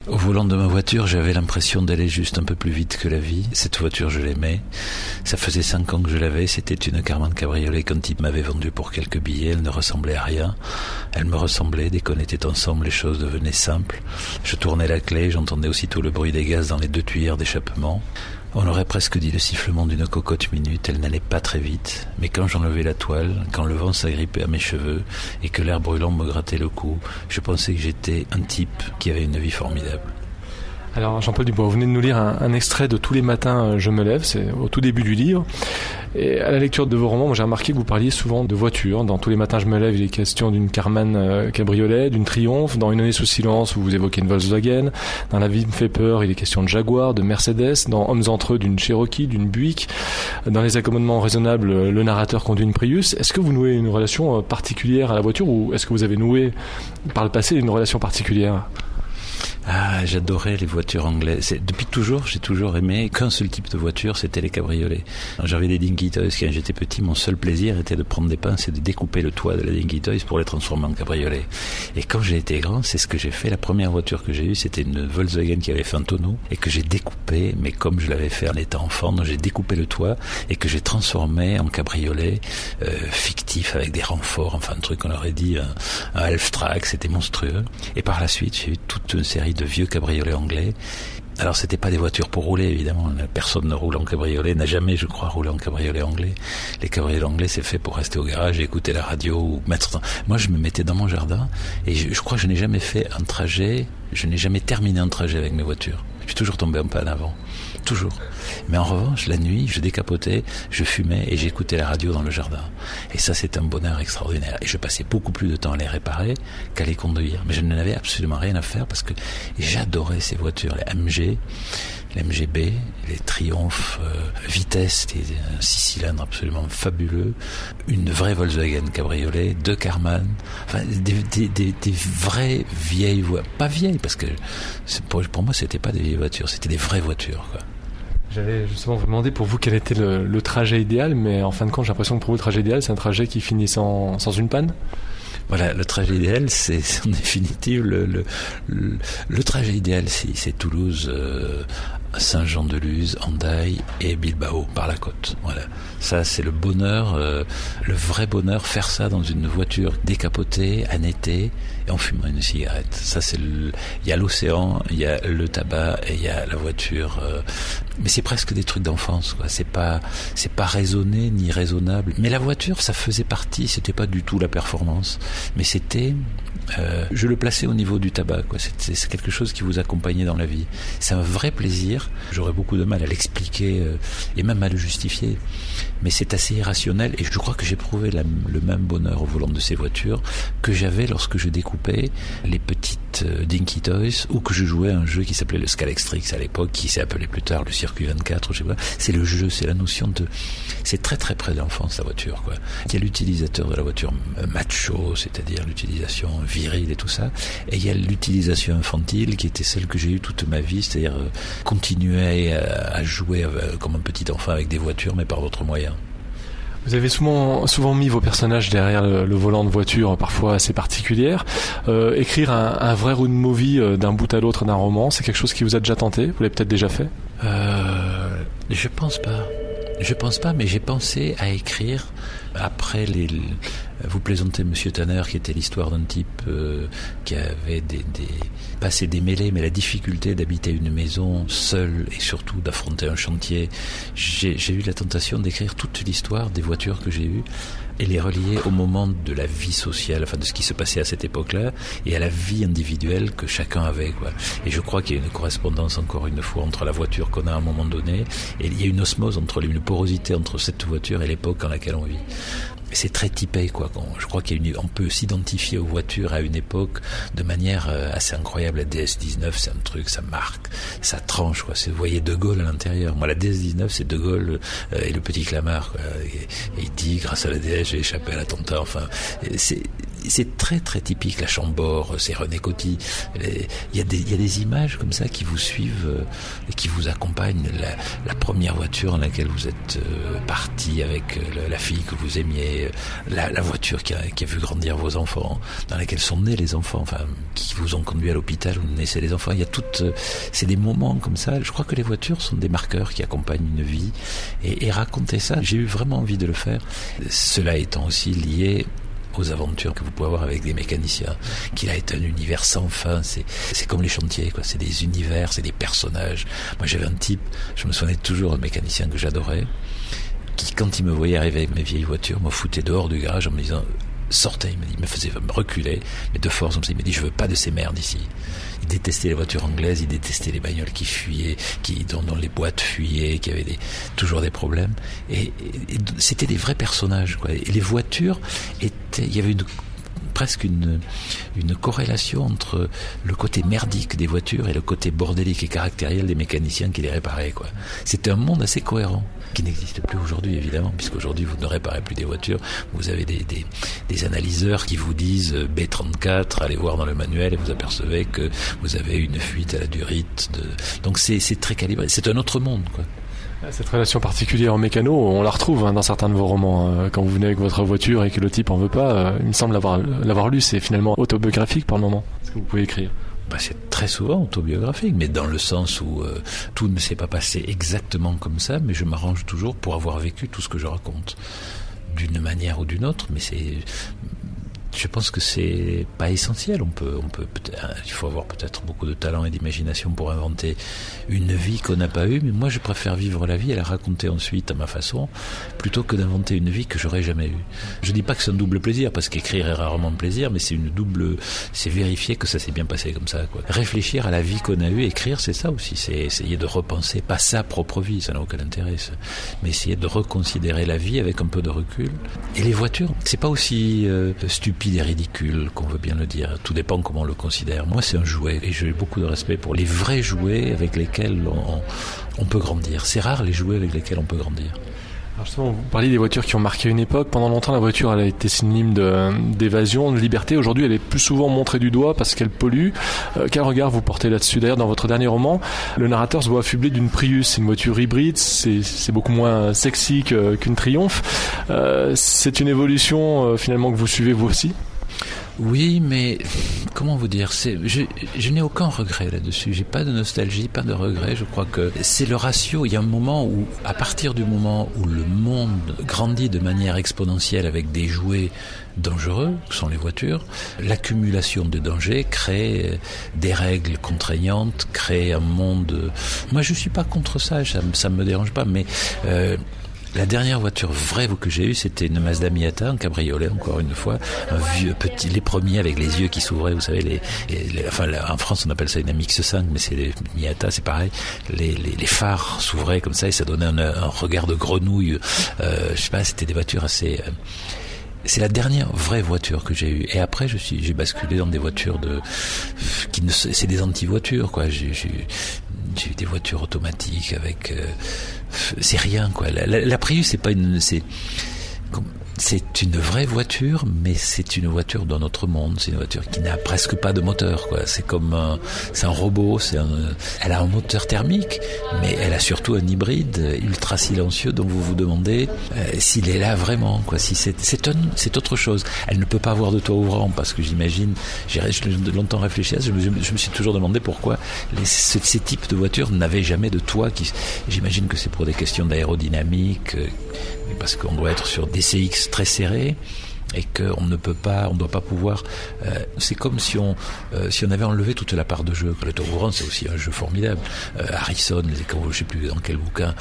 Au volant de ma voiture, j'avais l'impression d'aller juste un peu plus vite que la vie. Cette voiture, je l'aimais. Ça faisait 5 ans que je l'avais. C'était une Karmann cabriolet qu'un type m'avait vendue pour quelques billets. Elle ne ressemblait à rien. Elle me ressemblait. Dès qu'on était ensemble, les choses devenaient simples. Je tournais la clé. J'entendais aussitôt le bruit des gaz dans les 2 tuyères d'échappement. On aurait presque dit le sifflement d'une cocotte minute. Elle n'allait pas très vite. Mais quand j'enlevais la toile, quand le vent s'agrippait à mes cheveux et que l'air brûlant me grattait le cou, je pensais que j'étais un type qui avait une vie formidable. Alors Jean-Paul Dubois, vous venez de nous lire un extrait de Tous les matins je me lève, c'est au tout début du livre. Et à la lecture de vos romans, moi, j'ai remarqué que vous parliez souvent de voitures. Dans Tous les matins je me lève, il est question d'une Karmann cabriolet, d'une Triomphe. Dans Une année sous silence, vous évoquez une Volkswagen. Dans La vie me fait peur, il est question de Jaguar, de Mercedes. Dans Hommes entre eux, d'une Cherokee, d'une Buick. Dans Les accommodements raisonnables, le narrateur conduit une Prius. Est-ce que vous nouez une relation particulière à la voiture, ou est-ce que vous avez noué par le passé une relation particulière ? Ah, j'adorais les voitures anglaises. Depuis toujours, j'ai toujours aimé qu'un seul type de voiture, c'était les cabriolets. J'avais des Dinky Toys quand j'étais petit. Mon seul plaisir était de prendre des pinces et de découper le toit de la Dinky Toys pour les transformer en cabriolet. Et quand j'ai été grand, c'est ce que j'ai fait. La première voiture que j'ai eue, c'était une Volkswagen qui avait fait un tonneau et que j'ai découpé, mais comme je l'avais fait en étant enfant, donc j'ai découpé le toit et que j'ai transformé en cabriolet fictif avec des renforts, enfin un truc qu'on aurait dit un half-track, c'était monstrueux. Et par la suite, j'ai eu toute une série de vieux cabriolets anglais. Alors c'était pas des voitures pour rouler, évidemment, personne ne roule en cabriolet, n'a jamais, je crois, roulé en cabriolet anglais. Les cabriolets anglais, c'est fait pour rester au garage et écouter la radio ou mettre... Moi, je me mettais dans mon jardin et je crois que je n'ai jamais fait un trajet, je n'ai jamais terminé un trajet avec mes voitures. Je suis toujours tombé un peu en avant. Toujours. Mais en revanche, la nuit, je décapotais, je fumais et j'écoutais la radio dans le jardin. Et ça, c'est un bonheur extraordinaire. Et je passais beaucoup plus de temps à les réparer qu'à les conduire. Mais je n'en avais absolument rien à faire parce que j'adorais ces voitures, les MG, les MGB, les Triumph vitesse, un 6 cylindres absolument fabuleux, une vraie Volkswagen cabriolet, 2 Karmann, enfin des vraies vieilles voitures. Pas vieilles, parce que pour moi, c'était pas des vieilles voitures, c'était des vraies voitures, quoi. J'allais justement vous demander pour vous quel était le trajet idéal, mais en fin de compte, j'ai l'impression que pour vous, le trajet idéal, c'est un trajet qui finit sans une panne. Voilà, le trajet idéal, c'est en définitive le trajet idéal, c'est Toulouse, Saint-Jean-de-Luz, Hendaye et Bilbao par la côte. Voilà, ça c'est le bonheur, le vrai bonheur, faire ça dans une voiture décapotée en été et en fumant une cigarette. Ça c'est il y a l'océan, il y a le tabac et il y a la voiture. Mais c'est presque des trucs d'enfance, quoi. C'est pas raisonné ni raisonnable. Mais la voiture, ça faisait partie. C'était pas du tout la performance, mais c'était. Je le plaçais au niveau du tabac, quoi. C'est quelque chose qui vous accompagnait dans la vie. C'est un vrai plaisir. J'aurais beaucoup de mal à l'expliquer et même à le justifier. Mais c'est assez irrationnel et je crois que j'éprouvais le même bonheur au volant de ces voitures que j'avais lorsque je découpais les petites Dinky Toys ou que je jouais à un jeu qui s'appelait le Scalextrix à l'époque, qui s'est appelé plus tard le Circuit 24, je sais pas. C'est le jeu, c'est la notion de... C'est très très près de l'enfance, la voiture, quoi. Il y a l'utilisateur de la voiture macho, c'est-à-dire l'utilisation virile et tout ça, et il y a l'utilisation infantile qui était celle que j'ai eue toute ma vie, c'est-à-dire continuer à jouer comme un petit enfant avec des voitures, mais par d'autres moyens. Vous avez souvent mis vos personnages derrière le volant de voiture, parfois assez particulière. Écrire un vrai road movie d'un bout à l'autre d'un roman, c'est quelque chose qui vous a déjà tenté ? Vous l'avez peut-être déjà fait ? Je pense pas, mais j'ai pensé à écrire après vous plaisantez Monsieur Tanner, qui était l'histoire d'un type qui avait pas ses démêlés, mais la difficulté d'habiter une maison seul et surtout d'affronter un chantier. J'ai eu la tentation d'écrire toute l'histoire des voitures que j'ai eues et les relier au moment de la vie sociale, enfin de ce qui se passait à cette époque-là, et à la vie individuelle que chacun avait, quoi. Et je crois qu'il y a une correspondance, encore une fois, entre la voiture qu'on a à un moment donné, et il y a une osmose une porosité entre cette voiture et l'époque dans laquelle on vit. C'est très typé, quoi. Je crois qu'on peut s'identifier aux voitures à une époque de manière assez incroyable. La DS-19, c'est un truc, ça marque, ça tranche, quoi. Vous voyez De Gaulle à l'intérieur. Moi, la DS-19, c'est De Gaulle et le petit Clamart, quoi. Et il dit, grâce à la DS, j'ai échappé à l'attentat. Enfin, c'est très très typique. La Chambord, c'est René Coty. Il y a des images comme ça qui vous suivent et qui vous accompagnent. La première voiture dans laquelle vous êtes parti avec la fille que vous aimiez, la voiture qui a vu grandir vos enfants, dans laquelle sont nés les enfants, enfin qui vous ont conduit à l'hôpital où naissaient les enfants. Il y a c'est des moments comme ça. Je crois que les voitures sont des marqueurs qui accompagnent une vie et raconter ça, j'ai eu vraiment envie de le faire. Cela étant aussi lié aux aventures que vous pouvez avoir avec des mécaniciens, qu'il a été un univers sans fin. C'est comme les chantiers, quoi. C'est des univers, c'est des personnages. Moi, j'avais un type, je me souvenais toujours, un mécanicien que j'adorais, qui, quand il me voyait arriver avec mes vieilles voitures, me foutait dehors du garage en me disant sortez, il me faisait me reculer, mais de force, il me dit je veux pas de ces merdes ici. Il détestait les voitures anglaises, il détestait les bagnoles qui fuyaient, dont les boîtes fuyaient, qui avaient toujours des problèmes. Et c'était des vrais personnages, quoi. Et les voitures il y avait presque une corrélation entre le côté merdique des voitures et le côté bordélique et caractériel des mécaniciens qui les réparaient, quoi. C'était un monde assez cohérent, qui n'existe plus aujourd'hui, évidemment, puisqu'aujourd'hui vous ne réparez plus des voitures. Vous avez des analyseurs qui vous disent B34, allez voir dans le manuel et vous apercevez que vous avez une fuite à la durite. Donc c'est très calibré. C'est un autre monde, quoi. Cette relation particulière en mécano, on la retrouve dans certains de vos romans. Quand vous venez avec votre voiture et que le type en veut pas, il me semble l'avoir lu, c'est finalement autobiographique par le moment, ce que vous pouvez écrire. C'est très souvent autobiographique, mais dans le sens où tout ne s'est pas passé exactement comme ça, mais je m'arrange toujours pour avoir vécu tout ce que je raconte, d'une manière ou d'une autre, mais je pense que c'est pas essentiel. Il faut avoir peut-être beaucoup de talent et d'imagination pour inventer une vie qu'on n'a pas eue, mais moi je préfère vivre la vie et la raconter ensuite à ma façon, plutôt que d'inventer une vie que j'aurais jamais eue. Je dis pas que c'est un double plaisir, parce qu'écrire est rarement plaisir, mais c'est vérifier que ça s'est bien passé comme ça, quoi. Réfléchir à la vie qu'on a eue, écrire, c'est ça aussi, c'est essayer de repenser, pas sa propre vie, ça n'a aucun intérêt, ça, mais essayer de reconsidérer la vie avec un peu de recul. Et les voitures, c'est pas aussi stupide et ridicule qu'on veut bien le dire. Tout dépend comment on le considère. Moi, c'est un jouet et j'ai beaucoup de respect pour les vrais jouets avec lesquels on peut grandir. C'est rare les jouets avec lesquels on peut grandir. Alors justement, vous parliez des voitures qui ont marqué une époque. Pendant longtemps, la voiture, elle a été synonyme d'évasion, de liberté. Aujourd'hui, elle est plus souvent montrée du doigt parce qu'elle pollue. Quel regard vous portez là-dessus? D'ailleurs, dans votre dernier roman, le narrateur se voit affublé d'une Prius. C'est une voiture hybride, c'est beaucoup moins sexy qu'une Triumph. C'est une évolution finalement que vous suivez vous aussi? Oui, mais comment vous dire, je n'ai aucun regret là-dessus. J'ai pas de nostalgie, pas de regret. Je crois que c'est le ratio. Il y a un moment où, à partir du moment où le monde grandit de manière exponentielle avec des jouets dangereux, que sont les voitures, l'accumulation de dangers crée des règles contraignantes, crée un monde. Moi, je suis pas contre ça me dérange pas, mais la dernière voiture vraie que j'ai eue, c'était une Mazda Miata, un cabriolet, encore une fois, un vieux petit, les premiers avec les yeux qui s'ouvraient, vous savez, en France on appelle ça une MX-5, mais c'est les Miata, c'est pareil, les phares s'ouvraient comme ça et ça donnait un regard de grenouille, je sais pas, c'était des voitures assez... C'est la dernière vraie voiture que j'ai eue. Et après, j'ai basculé dans des voitures c'est des anti-voitures, quoi. J'ai eu des voitures automatiques avec, c'est rien, quoi. La Prius, c'est une vraie voiture, mais c'est une voiture d'un autre monde. C'est une voiture qui n'a presque pas de moteur, quoi. C'est un robot. Elle a un moteur thermique, mais elle a surtout un hybride ultra silencieux dont vous vous demandez s'il est là vraiment, quoi. Si c'est autre chose. Elle ne peut pas avoir de toit ouvrant parce que j'imagine, j'ai longtemps réfléchi à ça. Je me suis toujours demandé pourquoi ces types de voitures n'avaient jamais de toit. J'imagine que c'est pour des questions d'aérodynamique. Parce qu'on doit être sur des CX très serrés et qu'on ne doit pas pouvoir. C'est comme si on avait enlevé toute la part de jeu. Le tour ouvrant, c'est aussi un jeu formidable. Harrison, je ne sais plus dans quel bouquin,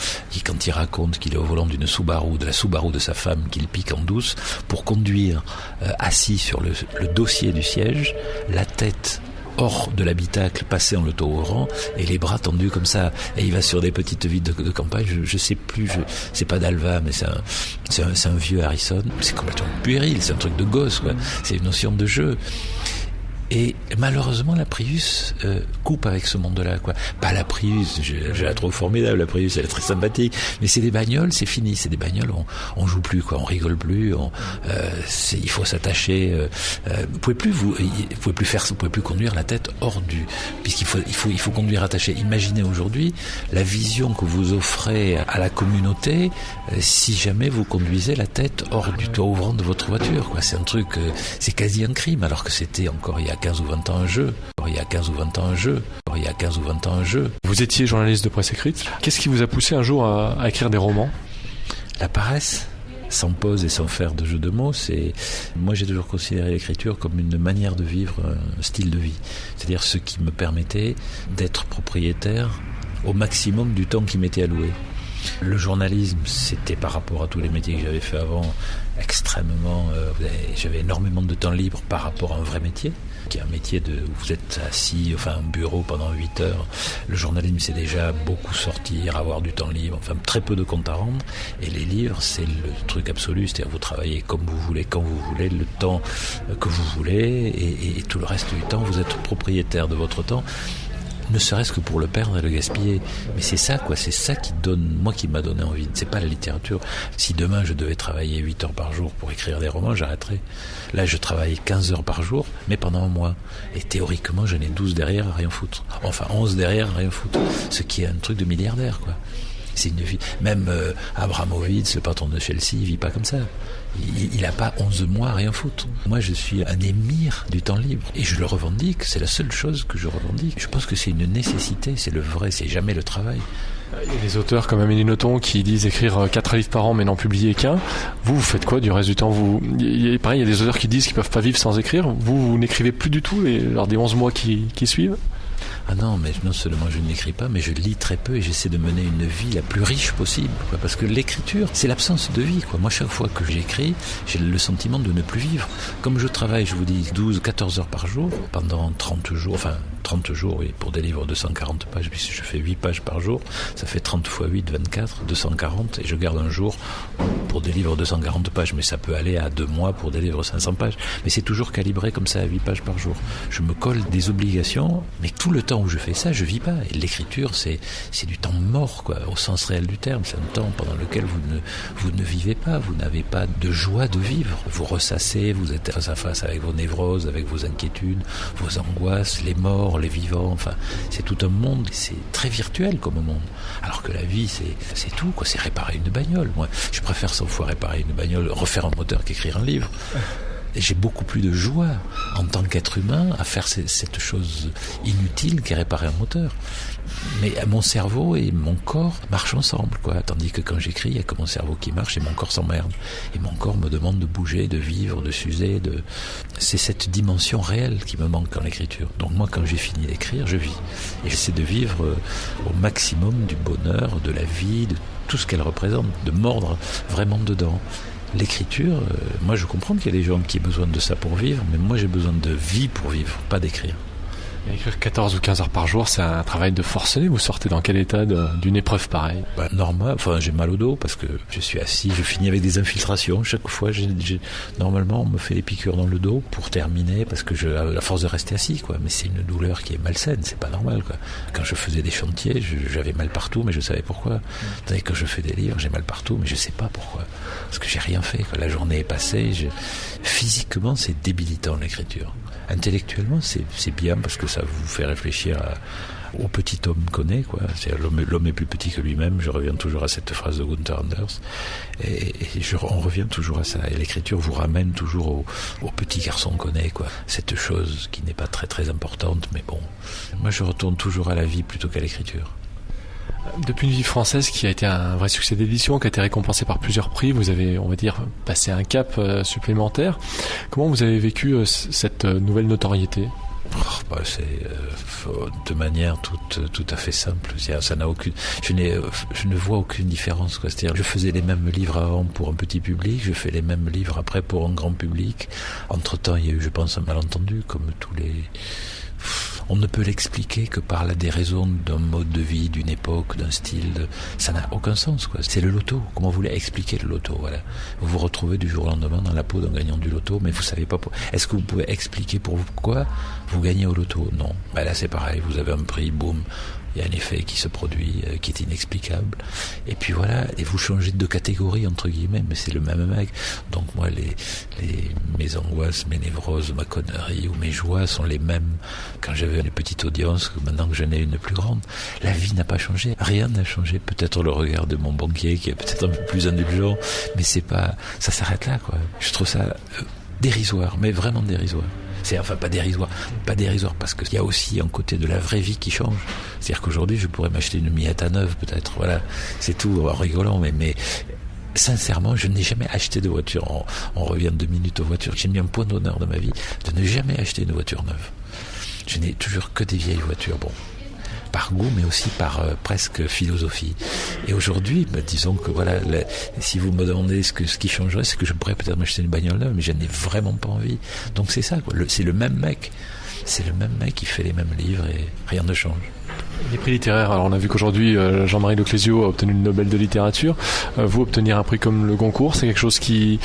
quand il raconte qu'il est au volant de la Subaru de sa femme, qu'il pique en douce pour conduire assis sur le dossier du siège, la tête hors de l'habitacle, passé en auto-rang et les bras tendus comme ça, et il va sur des petites villes de campagne, je sais plus, c'est pas d'Alva, mais c'est un vieux Harrison. C'est complètement puéril, c'est un truc de gosse, quoi. C'est une notion de jeu. Et malheureusement, la Prius coupe avec ce monde-là, quoi. Pas la Prius, je la trouve formidable, la Prius, elle est très sympathique. Mais c'est des bagnoles, c'est fini. C'est des bagnoles, on joue plus, quoi. On rigole plus. Il faut s'attacher. Vous pouvez plus conduire la tête hors du, puisqu'il faut conduire attaché. Imaginez aujourd'hui la vision que vous offrez à la communauté si jamais vous conduisez la tête hors du toit ouvrant de votre voiture, quoi. C'est un truc, c'est quasi un crime, alors que c'était encore il y a 15 ou 20 ans un jeu. Vous étiez journaliste de presse écrite. Qu'est-ce qui vous a poussé un jour à écrire des romans ? La paresse, sans pause et sans faire de jeu de mots, moi j'ai toujours considéré l'écriture comme une manière de vivre, un style de vie. C'est-à-dire ce qui me permettait d'être propriétaire au maximum du temps qui m'était alloué. Le journalisme, c'était par rapport à tous les métiers que j'avais fait avant, extrêmement... j'avais énormément de temps libre par rapport à un vrai métier, qui est un métier où vous êtes assis, un bureau pendant 8 heures. Le journalisme, c'est déjà beaucoup sortir, avoir du temps libre, très peu de comptes à rendre. Et les livres, c'est le truc absolu, c'est-à-dire vous travaillez comme vous voulez, quand vous voulez, le temps que vous voulez, et tout le reste du temps, vous êtes propriétaire de votre temps. Ne serait-ce que pour le perdre et le gaspiller. Mais c'est ça, quoi. C'est ça qui m'a donné envie. C'est pas la littérature. Si demain je devais travailler 8 heures par jour pour écrire des romans, j'arrêterais. Là, je travaille 15 heures par jour, mais pendant un mois. Et théoriquement, j'en ai 12 derrière à rien foutre. 11 derrière à rien foutre. Ce qui est un truc de milliardaire, quoi. C'est une vie. Même Abramovitch, le patron de Chelsea, il vit pas comme ça. Il n'a pas 11 mois à rien foutre. Moi, je suis un émir du temps libre. Et je le revendique, c'est la seule chose que je revendique. Je pense que c'est une nécessité, c'est le vrai, c'est jamais le travail. Il y a des auteurs comme Amélie Nothomb qui disent écrire 4 livres par an mais n'en publier qu'un. Vous faites quoi du reste du temps? Pareil, il y a des auteurs qui disent qu'ils peuvent pas vivre sans écrire. Vous n'écrivez plus du tout lors des 11 mois qui suivent? Ah non, mais non seulement je n'écris pas, mais je lis très peu et j'essaie de mener une vie la plus riche possible, quoi, parce que l'écriture, c'est l'absence de vie, quoi. Moi, chaque fois que j'écris, j'ai le sentiment de ne plus vivre. Comme je travaille, je vous dis, 12-14 heures par jour, pendant 30 jours, 30 jours, oui, pour des livres de 140 pages, puisque je fais 8 pages par jour, ça fait 30 x 8, 24, 240, et je garde un jour pour des livres de 140 pages, mais ça peut aller à 2 mois pour des livres de 500 pages. Mais c'est toujours calibré comme ça, à 8 pages par jour. Je me colle des obligations, mais tout le temps où je fais ça, je vis pas. Et l'écriture, c'est du temps mort, quoi, au sens réel du terme. C'est un temps pendant lequel vous ne vivez pas, vous n'avez pas de joie de vivre. Vous ressassez, vous êtes face à face avec vos névroses, avec vos inquiétudes, vos angoisses, les morts, les vivants, c'est tout un monde, c'est très virtuel comme monde. Alors que la vie, c'est tout, quoi, c'est réparer une bagnole. Moi, je préfère 100 fois réparer une bagnole, refaire un moteur qu'écrire un livre. Et j'ai beaucoup plus de joie en tant qu'être humain à faire cette chose inutile qu'est réparer un moteur. Mais mon cerveau et mon corps marchent ensemble, quoi. Tandis que quand j'écris, il n'y a que mon cerveau qui marche et mon corps s'emmerde. Et mon corps me demande de bouger, de vivre, de s'user. C'est cette dimension réelle qui me manque en l'écriture. Donc moi, quand j'ai fini d'écrire, je vis. Et j'essaie de vivre au maximum du bonheur, de la vie, de tout ce qu'elle représente, de mordre vraiment dedans. L'écriture, moi je comprends qu'il y a des gens qui ont besoin de ça pour vivre, mais moi j'ai besoin de vie pour vivre, pas d'écrire. Écrire 14 ou 15 heures par jour, c'est un travail de forcené. Vous sortez dans quel état d'une épreuve pareille? Normal, j'ai mal au dos parce que je suis assis, je finis avec des infiltrations. Chaque fois, normalement, on me fait des piqûres dans le dos pour terminer parce que la force de rester assis, quoi. Mais c'est une douleur qui est malsaine, c'est pas normal, quoi. Quand je faisais des chantiers, j'avais mal partout, mais je savais pourquoi. Tandis que quand je fais des livres, j'ai mal partout, mais je sais pas pourquoi. Parce que j'ai rien fait, quoi. La journée est passée. Physiquement, c'est débilitant l'écriture. Intellectuellement, c'est bien parce que ça vous fait réfléchir au petit homme qu'on est, quoi. C'est-à-dire l'homme est plus petit que lui-même. Je reviens toujours à cette phrase de Gunther Anders. Et on revient toujours à ça. Et l'écriture vous ramène toujours au petit garçon qu'on est, quoi. Cette chose qui n'est pas très très importante, mais bon. Moi, je retourne toujours à la vie plutôt qu'à l'écriture. Depuis Une vie française qui a été un vrai succès d'édition, qui a été récompensé par plusieurs prix, vous avez, on va dire, passé un cap supplémentaire. Comment vous avez vécu cette nouvelle notoriété? C'est de manière tout à fait simple. Ça n'a aucune. Je ne vois aucune différence, quoi. C'est-à-dire, je faisais les mêmes livres avant pour un petit public, je fais les mêmes livres après pour un grand public. Entre-temps, il y a eu, je pense, un malentendu, comme tous les. On ne peut l'expliquer que par la déraison d'un mode de vie, d'une époque, d'un style. Ça n'a aucun sens, quoi. C'est le loto. Comment vous voulez expliquer le loto, voilà. Vous vous retrouvez du jour au lendemain dans la peau d'un gagnant du loto, mais vous savez pas Est-ce que vous pouvez expliquer pourquoi vous gagnez au loto? Non. Ben là, c'est pareil. Vous avez un prix, boum. Il y a un effet qui se produit, qui est inexplicable. Et puis voilà, et vous changez de catégorie, entre guillemets, mais c'est le même mec. Donc moi, mes angoisses, mes névroses, ma connerie ou mes joies sont les mêmes quand j'avais une petite audience que maintenant que j'en ai une plus grande. La vie n'a pas changé, rien n'a changé. Peut-être le regard de mon banquier qui est peut-être un peu plus indulgent, mais c'est pas, ça s'arrête là, quoi. Je trouve ça dérisoire, mais vraiment dérisoire. C'est enfin pas dérisoire parce qu'il y a aussi un côté de la vraie vie qui change. C'est-à-dire qu'aujourd'hui je pourrais m'acheter une Miata neuve peut-être, voilà, c'est tout en rigolant, mais sincèrement je n'ai jamais acheté de voiture. On revient 2 minutes aux voitures. J'ai mis un point d'honneur de ma vie de ne jamais acheter une voiture neuve. Je n'ai toujours que des vieilles voitures, bon, par goût, mais aussi par presque philosophie. Et aujourd'hui, disons que voilà, si vous me demandez ce qui changerait, c'est que je pourrais peut-être m'acheter une bagnole neuve, mais je n'ai vraiment pas envie. Donc c'est ça, quoi. C'est le même mec. C'est le même mec qui fait les mêmes livres et rien ne change. Les prix littéraires, alors on a vu qu'aujourd'hui Jean-Marie Leclésio a obtenu le Nobel de littérature. Vous, obtenir un prix comme le Goncourt, c'est quelque chose qui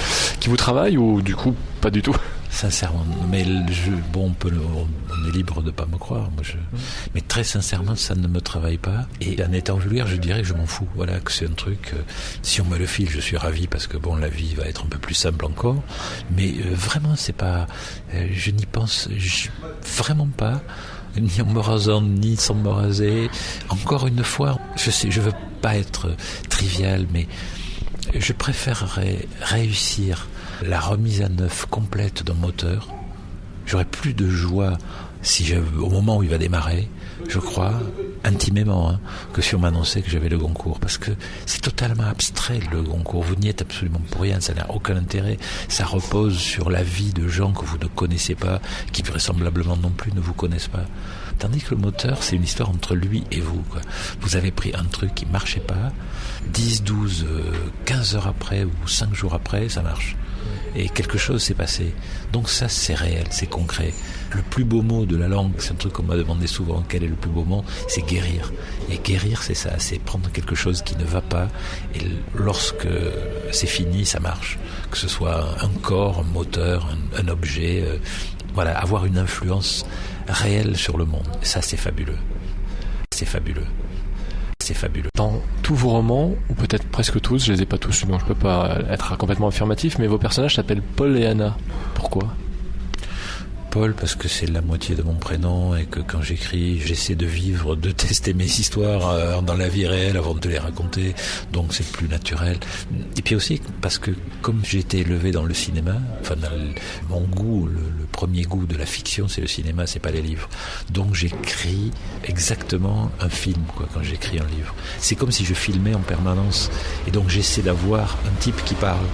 vous travaille ou du coup pas du tout? Sincèrement, mais on est libre de pas me croire. Mais très sincèrement, ça ne me travaille pas. Et en étant vulgaire, je dirais que je m'en fous. Voilà, que c'est un truc. Si on me le file, je suis ravi parce que bon, la vie va être un peu plus simple encore. Mais vraiment, c'est pas. Je n'y pense vraiment pas. Ni en me rasant, ni sans me raser. Encore une fois, je veux pas être trivial, mais je préférerais réussir la remise à neuf complète d'un moteur. J'aurais plus de joie au moment où il va démarrer, je crois, intimément, que si on m'annonçait que j'avais le Goncourt, parce que c'est totalement abstrait le Goncourt, vous n'y êtes absolument pour rien, ça n'a aucun intérêt, ça repose sur la vie de gens que vous ne connaissez pas, qui vraisemblablement non plus ne vous connaissent pas. Tandis que le moteur, c'est une histoire entre lui et vous, quoi. Vous avez pris un truc qui marchait pas, 10, 12, 15 heures après ou 5 jours après, ça marche. Et quelque chose s'est passé. Donc ça, c'est réel, c'est concret. Le plus beau mot de la langue, c'est un truc qu'on m'a demandé souvent, quel est le plus beau mot? C'est guérir. Et guérir, c'est ça, c'est prendre quelque chose qui ne va pas, et lorsque c'est fini, ça marche. Que ce soit un corps, un moteur, un objet, voilà, avoir une influence réelle sur le monde. Et ça, c'est fabuleux. C'est fabuleux. C'est fabuleux. Dans tous vos romans, ou peut-être presque tous, je les ai pas tous, donc je peux pas être complètement affirmatif, mais vos personnages s'appellent Paul et Anna. Pourquoi ? Paul, parce que c'est la moitié de mon prénom et que quand j'écris, j'essaie de vivre, de tester mes histoires dans la vie réelle avant de les raconter, donc c'est plus naturel. Et puis aussi parce que comme j'ai été élevé dans le cinéma, enfin mon goût, le premier goût de la fiction, c'est le cinéma, c'est pas les livres. Donc j'écris exactement un film, quoi, quand j'écris un livre. C'est comme si je filmais en permanence, et donc j'essaie d'avoir un type qui parle,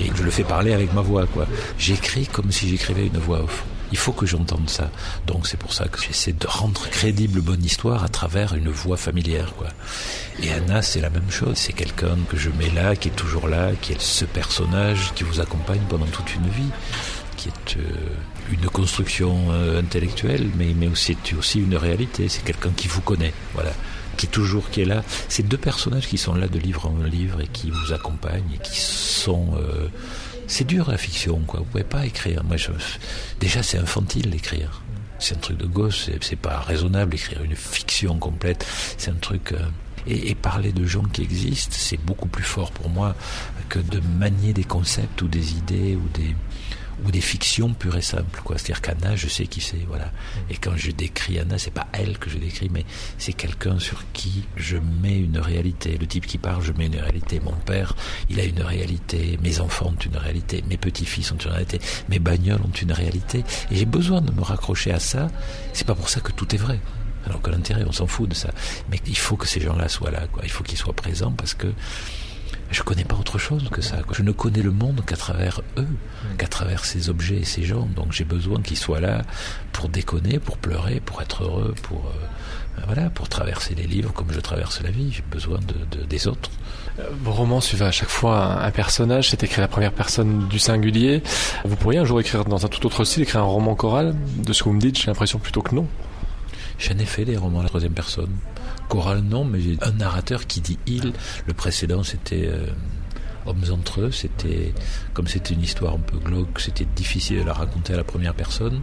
et je le fais parler avec ma voix, quoi. J'écris comme si j'écrivais une voix off. Il faut que j'entende ça. Donc c'est pour ça que j'essaie de rendre crédible bonne histoire à travers une voix familière, quoi. Et Anna, c'est la même chose. C'est quelqu'un que je mets là, qui est toujours là, qui est ce personnage qui vous accompagne pendant toute une vie, qui est une construction intellectuelle, mais c'est aussi une réalité. C'est quelqu'un qui vous connaît, voilà, qui est là. C'est 2 personnages qui sont là de livre en livre et qui vous accompagnent et qui sont... c'est dur la fiction, quoi. Vous pouvez pas écrire. Déjà, c'est infantile d'écrire. C'est un truc de gosse. C'est pas raisonnable d'écrire une fiction complète. C'est un truc. Et parler de gens qui existent, c'est beaucoup plus fort pour moi que de manier des concepts ou des idées ou des fictions pures et simples, quoi. C'est-à-dire qu'Anna, je sais qui c'est, voilà. Et quand je décris Anna, c'est pas elle que je décris, mais c'est quelqu'un sur qui je mets une réalité. Le type qui parle, je mets une réalité. Mon père, il a une réalité. Mes enfants ont une réalité. Mes petits-fils ont une réalité. Mes bagnoles ont une réalité. Et j'ai besoin de me raccrocher à ça. C'est pas pour ça que tout est vrai. Alors que l'intérêt, on s'en fout de ça. Mais il faut que ces gens-là soient là, quoi. Il faut qu'ils soient présents parce que je connais pas autre chose que ça, quoi. Je ne connais le monde qu'à travers eux, qu'à travers ces objets et ces gens. Donc j'ai besoin qu'ils soient là pour déconner, pour pleurer, pour être heureux, pour traverser les livres comme je traverse la vie. J'ai besoin des autres. Vos romans suivent à chaque fois un personnage, c'est écrit à la première personne du singulier. Vous pourriez un jour écrire dans un tout autre style, écrire un roman choral? De ce que vous me dites, j'ai l'impression plutôt que non. J'en ai fait des romans à la troisième personne. Chorale, non, mais j'ai un narrateur qui dit « il ». Le précédent, c'était Hommes entre eux. Comme c'était une histoire un peu glauque, c'était difficile de la raconter à la première personne.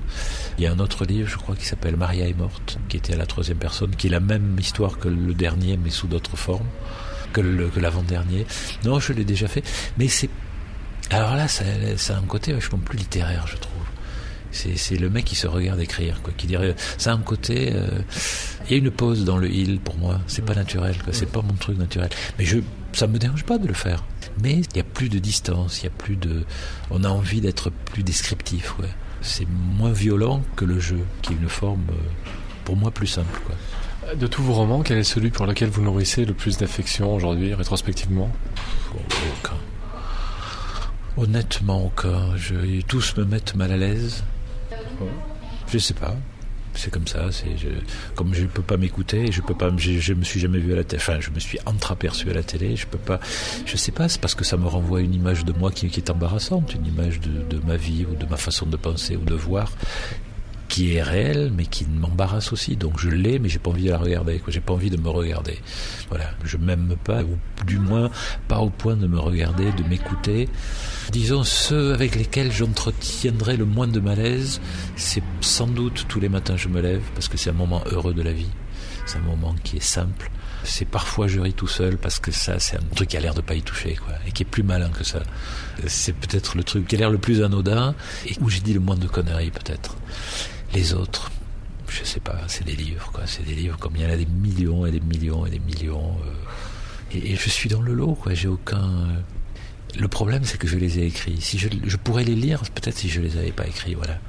Il y a un autre livre, je crois, qui s'appelle « Maria est morte », qui était à la troisième personne, qui est la même histoire que le dernier, mais sous d'autres formes, que l'avant-dernier. Non, je l'ai déjà fait. Mais c'est... Alors là, ça a un côté vachement plus littéraire, je trouve. C'est le mec qui se regarde écrire, quoi, qui dirait, ça a un côté, il y a une pause dans le il pour moi, c'est pas naturel, quoi, c'est pas mon truc naturel. Mais ça me dérange pas de le faire. Mais il y a plus de distance, on a envie d'être plus descriptif, ouais. C'est moins violent que le jeu, qui est une forme, pour moi, plus simple, quoi. De tous vos romans, quel est celui pour lequel vous nourrissez le plus d'affection aujourd'hui, rétrospectivement? Aucun. Honnêtement, aucun. Tous me mettent mal à l'aise. Je sais pas. C'est comme ça. Comme je peux pas m'écouter, je me suis jamais vu à la télé. Enfin, je me suis entreaperçu à la télé. Je peux pas. Je sais pas. C'est parce que ça me renvoie une image de moi qui est embarrassante, une image de ma vie ou de ma façon de penser ou de voir, qui est réelle, mais qui m'embarrasse aussi. Donc je l'ai, mais j'ai pas envie de la regarder, quoi. J'ai pas envie de me regarder. Voilà. Je m'aime pas, ou du moins pas au point de me regarder, de m'écouter. Disons, ceux avec lesquels j'entretiendrai le moins de malaise, c'est sans doute tous les matins je me lève, parce que c'est un moment heureux de la vie. C'est un moment qui est simple. C'est parfois je ris tout seul, parce que ça, c'est un truc qui a l'air de pas y toucher, quoi, et qui est plus malin que ça. C'est peut-être le truc qui a l'air le plus anodin, et où j'ai dit le moins de conneries, peut-être. Les autres, je sais pas, c'est des livres, quoi. C'est des livres comme il y en a des millions et des millions et des millions. Et je suis dans le lot, quoi. J'ai aucun... Le problème, c'est que je les ai écrits. Si je pourrais les lire, peut-être si je les avais pas écrits, voilà.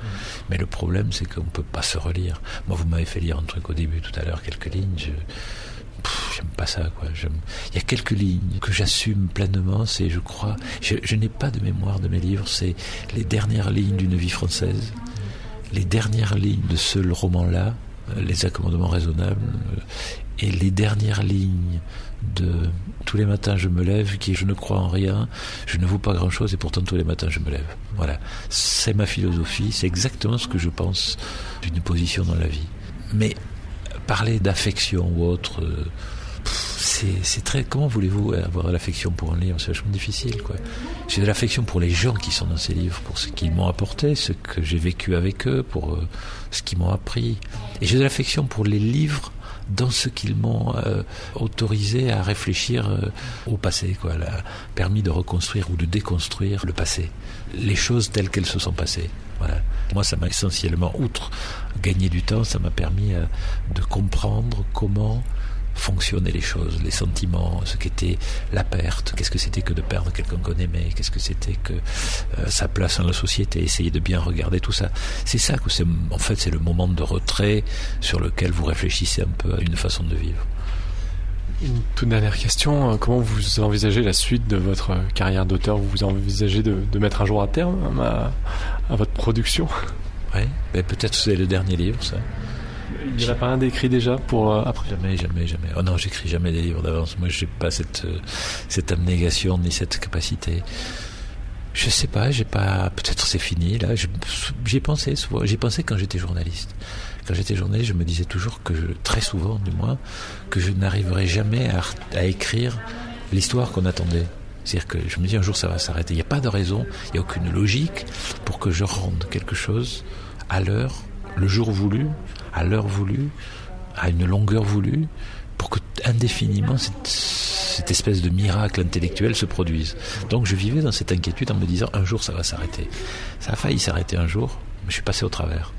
Mais le problème, c'est qu'on peut pas se relire. Moi, vous m'avez fait lire un truc au début, tout à l'heure, quelques lignes. J'aime pas ça, quoi. Il y a quelques lignes que j'assume pleinement. C'est, je crois, je n'ai pas de mémoire de mes livres. C'est les dernières lignes d'une vie française. Les dernières lignes de ce roman-là, Les accommodements raisonnables, et les dernières lignes de Tous les matins je me lève, qui est je ne crois en rien, je ne vaux pas grand-chose et pourtant tous les matins je me lève. Voilà, c'est ma philosophie, c'est exactement ce que je pense d'une position dans la vie. Mais parler d'affection ou autre, c'est très... Comment voulez-vous avoir l'affection pour un livre? C'est vachement difficile, quoi. J'ai de l'affection pour les gens qui sont dans ces livres, pour ce qu'ils m'ont apporté, ce que j'ai vécu avec eux, pour ce qu'ils m'ont appris. Et j'ai de l'affection pour les livres dans ce qu'ils m'ont autorisé à réfléchir au passé, quoi, permis de reconstruire ou de déconstruire le passé, les choses telles qu'elles se sont passées. Voilà. Moi, ça m'a essentiellement, outre gagner du temps, ça m'a permis de comprendre comment fonctionnaient les choses, les sentiments, ce qu'était la perte, qu'est-ce que c'était que de perdre quelqu'un qu'on aimait, qu'est-ce que c'était que sa place dans la société, essayer de bien regarder tout ça. C'est ça que en fait, c'est le moment de retrait sur lequel vous réfléchissez un peu à une façon de vivre. Une toute dernière question, comment vous envisagez la suite de votre carrière d'auteur? Vous envisagez de mettre un jour à terme à votre production? Oui, peut-être c'est le dernier livre, ça. Il n'y en a pas un d'écrit déjà pour après? Jamais. Oh non, j'écris jamais des livres d'avance. Moi, j'ai pas cette abnégation ni cette capacité. Je sais pas, peut-être c'est fini, là. J'y ai pensé souvent. J'y ai pensé quand j'étais journaliste. Quand j'étais journaliste, je me disais toujours très souvent du moins, que je n'arriverais jamais à écrire l'histoire qu'on attendait. C'est-à-dire que je me dis un jour ça va s'arrêter. Il n'y a pas de raison, il n'y a aucune logique pour que je rende quelque chose à l'heure, le jour voulu, à l'heure voulue, à une longueur voulue, pour que indéfiniment cette espèce de miracle intellectuel se produise. Donc je vivais dans cette inquiétude en me disant un jour ça va s'arrêter. Ça a failli s'arrêter un jour, mais je suis passé au travers.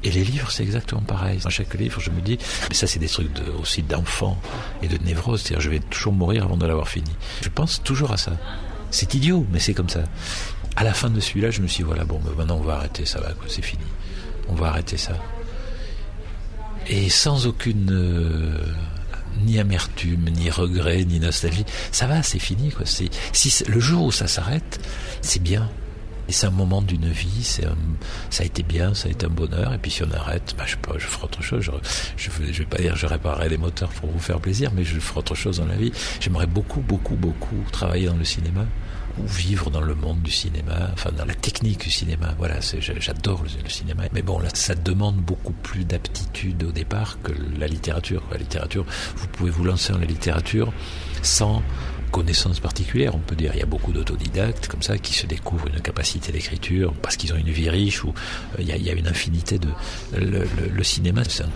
Et les livres, c'est exactement pareil. Dans chaque livre, je me dis, mais ça c'est des trucs aussi d'enfant et de névrose, c'est-à-dire je vais toujours mourir avant de l'avoir fini. Je pense toujours à ça. C'est idiot, mais c'est comme ça. À la fin de celui-là, je me suis dit, voilà, bon, maintenant on va arrêter, ça va, quoi, c'est fini. On va arrêter ça. Et sans aucune ni amertume, ni regret, ni nostalgie, ça va, c'est fini, quoi. Le jour où ça s'arrête, c'est bien. Et c'est un moment d'une vie, ça a été bien, ça a été un bonheur, et puis si on arrête, je ferai autre chose, je vais pas dire je réparerai les moteurs pour vous faire plaisir, mais je ferai autre chose dans la vie. J'aimerais beaucoup travailler dans le cinéma, ou vivre dans le monde du cinéma, enfin dans la technique du cinéma. Voilà, j'adore le cinéma. Mais bon, là, ça demande beaucoup plus d'aptitude au départ que la littérature. La littérature, vous pouvez vous lancer dans la littérature sans connaissance particulière, on peut dire. Il y a beaucoup d'autodidactes comme ça qui se découvrent une capacité d'écriture parce qu'ils ont une vie riche, où il y a une infinité de... Le cinéma, c'est un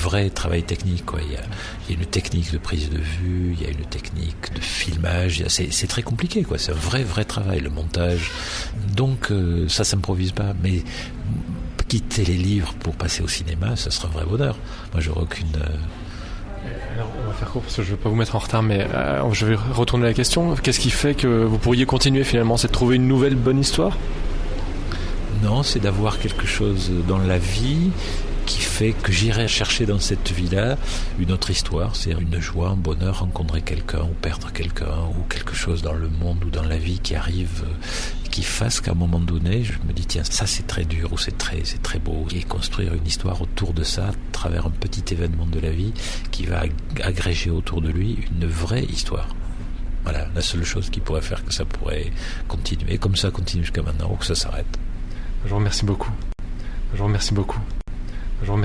vrai travail technique, quoi. Il y a une technique de prise de vue, il y a une technique de filmage, c'est très compliqué, quoi. C'est un vrai travail, le montage. Donc ça s'improvise pas, mais quitter les livres pour passer au cinéma, ça sera un vrai bonheur. Moi, j'aurais aucune... Alors, on va faire court parce que je ne veux pas vous mettre en retard, mais je vais retourner la question. Qu'est-ce qui fait que vous pourriez continuer finalement? C'est de trouver une nouvelle bonne histoire? Non, c'est d'avoir quelque chose dans la vie qui fait que j'irai chercher dans cette vie-là une autre histoire, c'est une joie, un bonheur, rencontrer quelqu'un ou perdre quelqu'un, ou quelque chose dans le monde ou dans la vie qui arrive, qui fasse qu'à un moment donné, je me dis tiens, ça c'est très dur ou c'est très beau, et construire une histoire autour de ça, à travers un petit événement de la vie qui va agréger autour de lui une vraie histoire. Voilà, la seule chose qui pourrait faire que ça pourrait continuer, comme ça continue jusqu'à maintenant, ou que ça s'arrête. Je vous remercie beaucoup. Je vous remercie beaucoup. Je vous remercie.